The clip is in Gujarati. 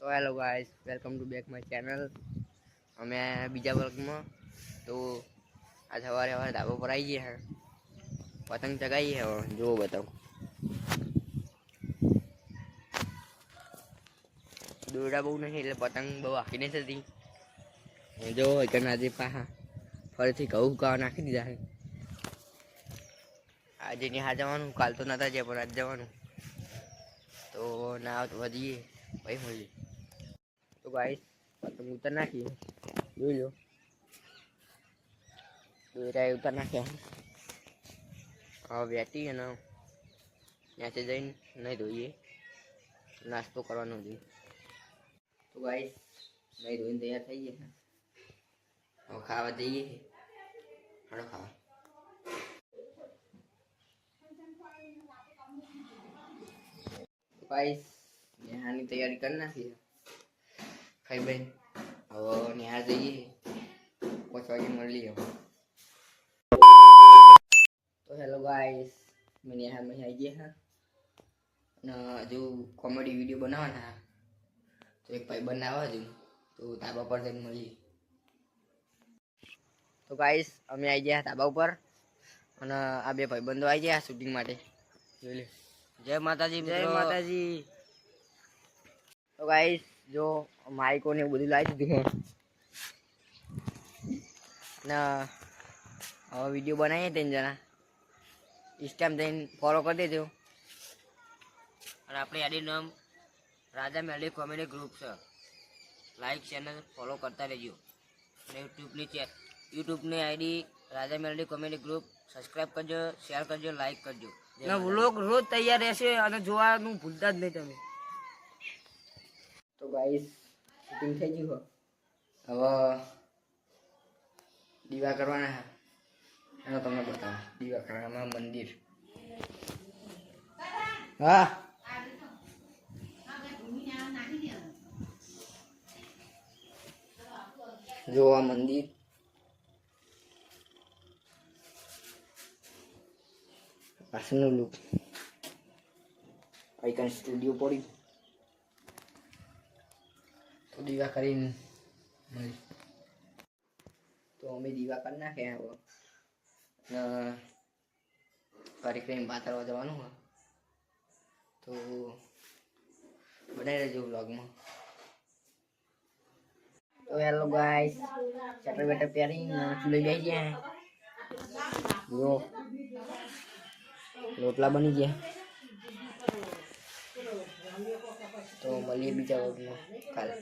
તો hello guys, welcome to back my channel. અમે બીજા વર્ગમાં તો આ સવારે ધાબા પર આવી ગયા હે, પતંગ ચગાવી હે. જુઓ બતાવો, દોરડા બહુ નહીં એટલે પતંગ બહુ આખી નહીં થતી. જો આજે પાહા ફરીથી ઘઉં કાવા નાખી દીધા છે. આજે નિહાળ જવાનું, કાલ તો નતા જાય પણ આજ જવાનું. તો ના તો વધીએ ભાઈ મળીએ. તો ગાઈસ પતંગ ઉતર નાખીએ, જોઈ લો દોરા ઉતર નાખ્યા. હવે વેટી અને ત્યાંથી જઈને નહીં ધોઈએ, નાસ્તો કરવાનો છે. તો ગાઈસ નહીં ધોઈને તૈયાર થઈ ગયા, હવે ખાવા જઈએ. હાલો ખાવા. ગાઈસ નિહાળની તૈયારી કરી નાખી, ખાઈ ભાઈ હવે નિહાળ જઈએ. 5 વાગે મળી હવે. તો હેલો ગાઈસ, મેં નિહાળમાં આવી ગયા અને હજુ કોમેડી વિડીયો બનાવવાના. તો એક ભાઈ બનાવવા હજુ તો ધાબા પર જઈને મળીએ. તો ગાઈસ અમે આવી ગયા ધાબા ઉપર અને આ બે ભાઈબંધો આવી ગયા શૂટિંગ માટે. જોઈ લે. જય માતાજી, જય માતાજી. તો ગાઈસ જો માઇકો ને બધું લાવી દીધું ને હવે વિડીયો બનાવીએ 3 જણા. ઇન્સ્ટામાં જઈને ફોલો કરી દેજો. અને આપણે આઈડી નામ રાજા મેલડી કોમેડી ગ્રુપ છે. લાઈક ચેનલ ફોલો કરતા રહેજો. અને યુટ્યુબની આઈડી રાજા મેલડી કોમેડી ગ્રુપ સબસ્ક્રાઈબ કરજો, શેર કરજો, લાઈક કરજો. વ્લોગ રોજ તૈયાર રહેશે અને જોવાનું ભૂલતા જ નહીં તમે. તો ગાઈસ શૂટિંગ થઈ ગયું, હવે દીવા કરવાના. એનો તમને બતાવો દીવા કરવાના મંદિર. હા જો આ મંદિર, પાછળનું લુક, આઈકન સ્ટુડિયો પડી. તો દીવા કરીને મળી. તો અમે દીવા કરી નાખ્યા. હવે ફરી કરીને પાતળવા જવાનું હોય તો બનાવી રહેજો વ્લોગમાં. તો હેલો ગાઈસ, ચટર બેટર પહેરીને લઈ જઈ ગયા. જો રોટલા બની ગયા. તો મળીએ બીજા વ્લોગમાં કાલે.